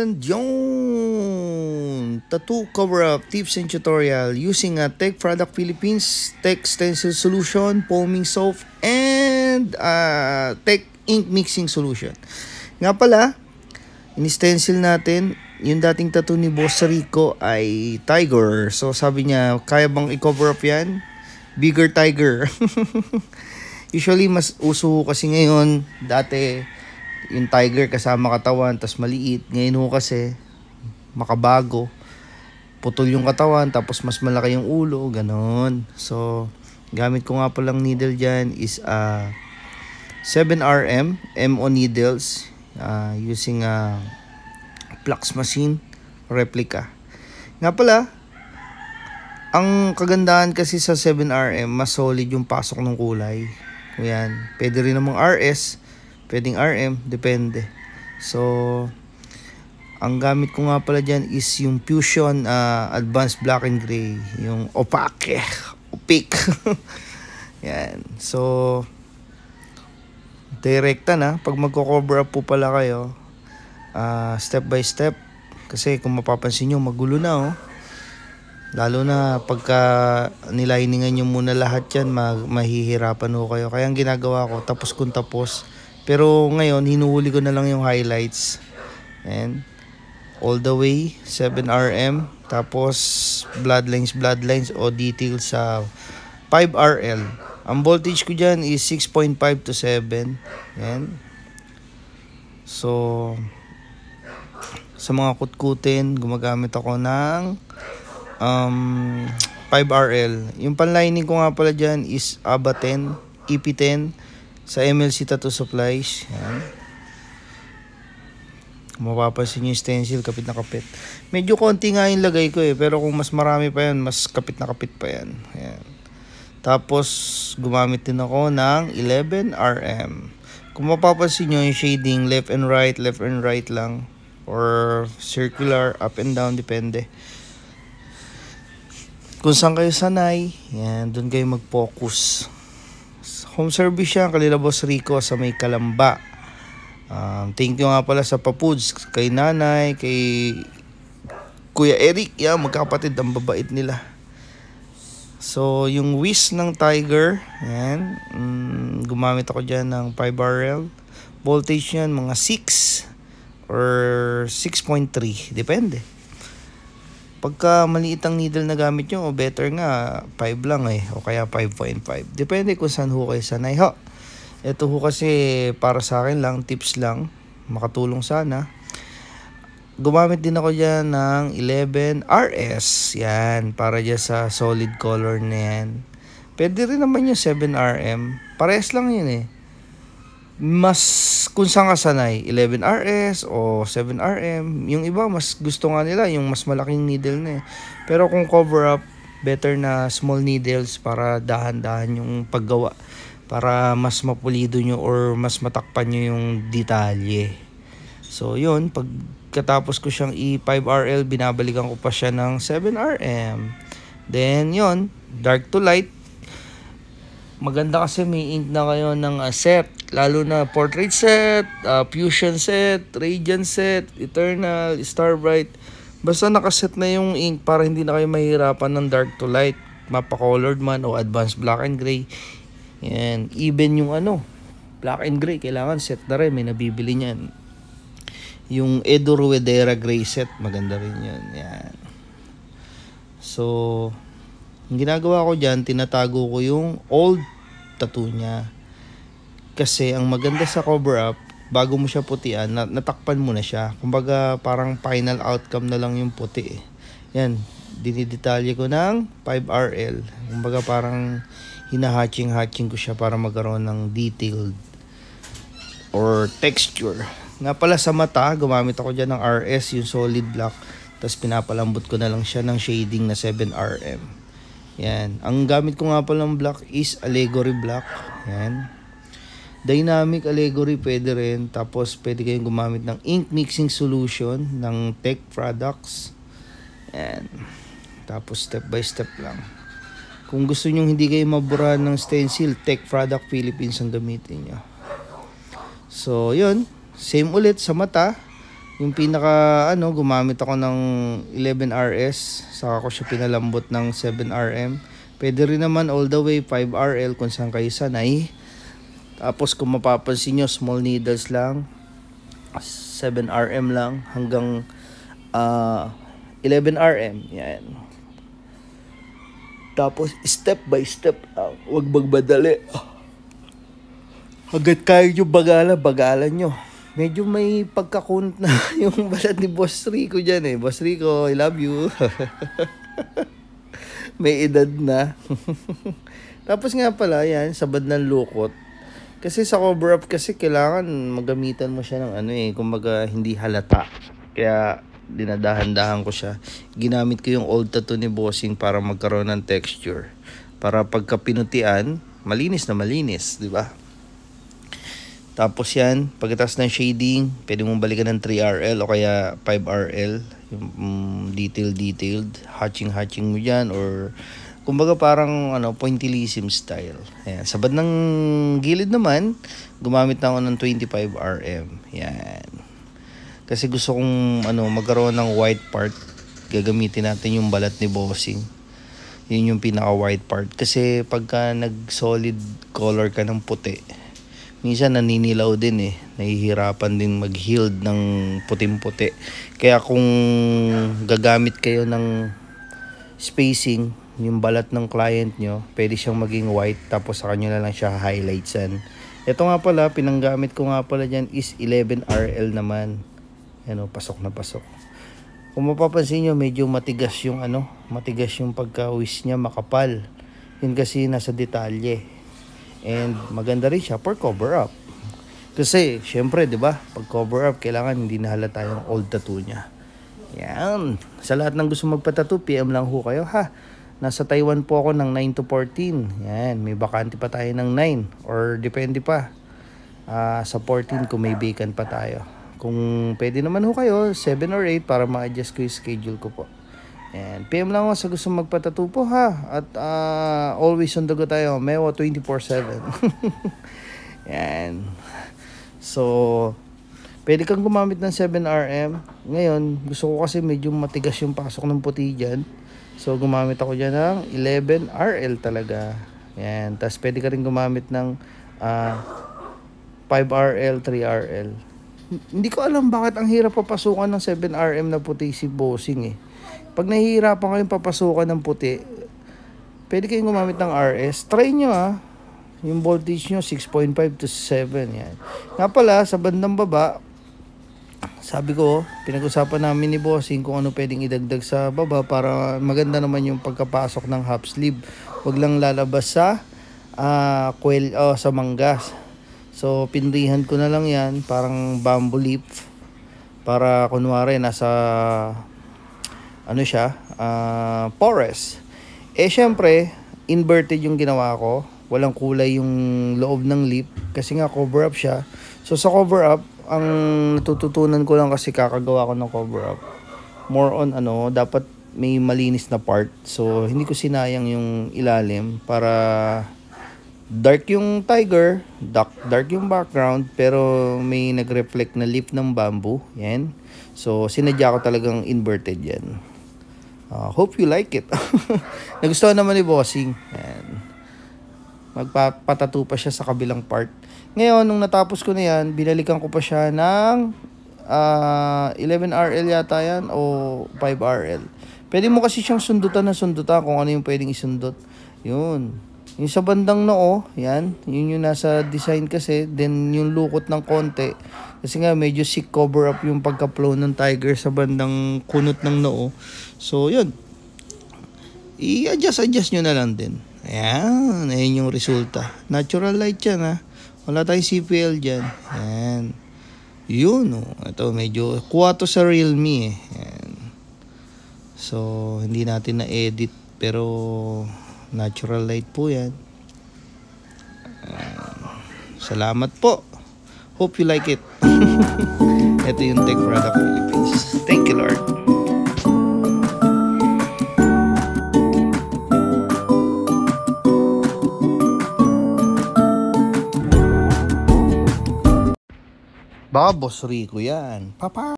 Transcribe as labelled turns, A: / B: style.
A: And yung tattoo cover-up tips and tutorial using a Tech Product Philippines Tech Stencil Solution, foaming soap, and Tech ink mixing solution. Nga pala, in-stencil natin, yung dating tattoo ni Boss Rico ay tiger. So sabi niya, kaya bang i-cover up yan? Bigger tiger. Usually mas uso kasi ngayon, dati yung tiger kasama katawan, tas maliit. Ngayon ho kasi, makabago. Putol yung katawan, tapos mas malaki yung ulo, ganon. So, gamit ko nga palang needle dyan is 7RM MO needles using a flux machine replica. Nga pala, ang kagandahan kasi sa 7RM, mas solid yung pasok ng kulay. Yan. Pwede rin namang RS, pwedeng RM, depende. So, ang gamit ko nga pala dyan is yung Fusion Advanced Black and Gray. Yung opaque. Yan. So, direkta na. Pag magko-cover up po pala kayo, step by step. Kasi kung mapapansin nyo, magulo na oh. Lalo na pagka niliningan nyo muna lahat yan, mahihirapan ho kayo. Kaya ang ginagawa ko, tapos kung tapos. Pero ngayon, hinuhuli ko na lang yung highlights. And all the way, 7RM. Tapos bloodlines o details sa 5RL. Ang voltage ko dyan is 6.5 to 7. Yan. So, sa mga kutkutin, gumagamit ako ng 5RL. Yung panlining ko nga pala dyan is ABA 10, EP10 sa MLC Tattoo Supplies. Yan. Mapapansin nyo yung stencil, kapit na kapit. Medyo konti nga yung lagay ko pero kung mas marami pa yan, mas kapit na kapit pa yan. Yan. Tapos, gumamit din ako ng 11RM. Kung mapapansin nyo yung shading, left and right lang. Or circular, up and down, depende. Kung saan kayo sanay, yan, doon kayo mag-focus. Home service yan, kalila Boss Rico sa may Kalamba. Thank you nga pala sa Papuds, kay nanay, kay Kuya Eric, yan, magkapatid, ang babait nila. So, yung whisk ng tiger, yan, gumamit ako dyan ng 5RL. Voltage yan, mga 6 or 6.3, depende. Pagka maliit ang needle na gamit nyo, better nga 5 lang o kaya 5.5. Depende kung saan ho kayo sanay ho. Ito ho kasi para sa akin lang, tips lang, makatulong sana. Gumamit din ako dyan ng 11RS, yan, para dyan sa solid color na yan. Pwede rin naman yung 7RM, parehas lang yun Mas kung saan ka sanay, 11RS o 7RM, yung iba mas gusto nga nila yung mas malaking needle na Pero kung cover up, better na small needles para dahan-dahan yung paggawa, para mas mapulido nyo or mas matakpan nyo yung detalye. So yun, pagkatapos ko siyang i5RL, binabalikan ko pa siya ng 7RM. Then yun, dark to light. Maganda kasi may ink na kayo ng set, lalo na portrait set, fusion set, radiant set, eternal, star bright. Basta nakaset na yung ink para hindi na kayo mahirapan ng dark to light, mapa-colored man o advanced black and gray. Yan, even yung black and gray, kailangan set na rin, may nabibili niyan. Yung Edo Ruedera gray set, maganda rin yan. Yan. So, ang ginagawa ko dyan, tinatago ko yung old tattoo niya. Kasi ang maganda sa cover up, bago mo siya putian, natakpan mo na siya. Kumbaga, parang final outcome na lang yung puti Yan, dinidetalye ko ng 5RL. Kumbaga, parang hinahatching-hatching ko siya para magkaroon ng detailed or texture. Nga pala sa mata, gumamit ako dyan ng RS, yung solid black. Tapos pinapalambot ko na lang siya ng shading na 7RM. Yan. Ang gamit ko nga palang black is Allegory Black. Yan. Dynamic Allegory pwede rin. Tapos pwede kayong gumamit ng ink mixing solution ng Tech Products. Yan. Tapos step by step lang. Kung gusto nyo hindi kayo mabura ng stencil, Tech Product Philippines ang gamitin nyo. So, yun. Same ulit sa mata. Yung pinaka gumamit ako ng 11RS, saka ko siya pinalambot ng 7RM. Pwede rin naman all the way 5RL kung saan kayo sanay. Tapos kung mapapansin nyo, small needles lang, 7RM lang hanggang 11RM. Yan. Tapos step by step, wag magbadali. Hanggat kayo nyo bagalan nyo. Medyo may pagkakunot na yung balat ni Boss Rico dyan eh. Boss Rico, I love you. May edad na. Tapos nga pala, yan, sabad ng lukot. Kasi sa cover up kasi kailangan magamitan mo siya ng kumbaga hindi halata. Kaya dinadahan-dahan ko siya. Ginamit ko yung old tattoo ni Bossing para magkaroon ng texture. Para pagka pinutian, malinis na malinis, di ba? Tapos yan, pagkatapos ng shading, pwede mong balikan ng 3RL o kaya 5RL. Yung detailed, hatching mo dyan, or kumbaga parang pointillism style. Ayan. Sabad ng gilid naman, gumamit na ako ng 25RM. Yan. Kasi gusto kong magkaroon ng white part. Gagamitin natin yung balat ni Bossing. Yun yung pinaka white part. Kasi pagka nag-solid color ka ng puti, minsan naninilaw din nahihirapan din mag-healed ng puting-puti. Kaya kung gagamit kayo ng spacing, yung balat ng client nyo, pwede siyang maging white, tapos sa kanya na lang siya highlightsan. Ito nga pala, pinanggamit ko nga pala dyan is 11RL naman. Pasok na pasok. Kung mapapansin nyo, medyo matigas yung pagka-wish niya, makapal. Yun kasi nasa detalye. And maganda rin siya for cover up. Kasi syempre, 'di ba? Pag cover up, kailangan hindi na halata yung old tattoo niya. Yan. Sa lahat ng gusto magpa-tattoo, PM lang ho kayo ha. Nasa Taiwan po ako ng 9 to 14. Yan, may bakante pa tayo ng 9 or depende pa. Sa 14 kung may vacant pa tayo. Kung pwede naman ho kayo, 7 or 8 para ma-adjust ko yung schedule ko po. And PM lang ako sa gusto magpa-tattoo po ha. At always on the go tayo. Mewa 24/7. Yan. So, pwede kang gumamit ng 7RM. Ngayon, gusto ko kasi medyo matigas yung pasok ng puti dyan. So, gumamit ako dyan ng 11RL talaga. Yan. Tapos, pwede ka rin gumamit ng 5RL, 3RL. Hindi ko alam bakit ang hirap papasukan ng 7RM na puti si Bossing eh. Pag nahihirapan kayong papasukan ng puti, pwede kayong gumamit ng RS. Try nyo yung voltage nyo 6.5 to 7. Yan. Nga pala, sa bandang baba, sabi ko, pinag-usapan namin ni Bossing kung ano pwedeng idagdag sa baba para maganda naman yung pagkapasok ng half sleeve. Huwag lang lalabas sa sa manggas. So, pinrihan ko na lang yan, parang bamboo leaf. Para kunwari, nasa porous. Syempre, inverted yung ginawa ko. Walang kulay yung loob ng lip kasi nga cover up siya. So sa cover up, ang natututunan ko lang kasi kakagawa ko ng cover up. More on dapat may malinis na part. So hindi ko sinayang yung ilalim para dark yung tiger, dark yung background, pero may nag-reflect na lip ng bamboo. Yan. So sinadya ko talagang inverted yan. Hope you like it. Nagustuhan naman ni Bossing. Magpapatattoo pa siya sa kabilang part. Ngayon, nung natapos ko na yan, binalikan ko pa siya ng 11RL yata yan o 5RL. Pwede mo kasi siyang sundutan kung ano yung pwedeng isundot. Yun. Yung sa bandang noo, yan. Yun yung nasa design kasi. Then yung lukot ng konti. Kasi nga medyo sick cover up yung pagka-flow ng tiger sa bandang kunot ng noo. So yun. I-adjust nyo na lang din. Ayan. Ayan yung resulta. Natural light yan ha. Wala tayong CPL dyan. Ayan. Yun oh. Ito medyo kuha to sa Realme eh. Ayan. So hindi natin na-edit. Pero natural light po yan. Salamat po. Hope you like it. Ito yung Tech Product Philippines. Thank you, Lord. Baka Boss Rico yan. Papa.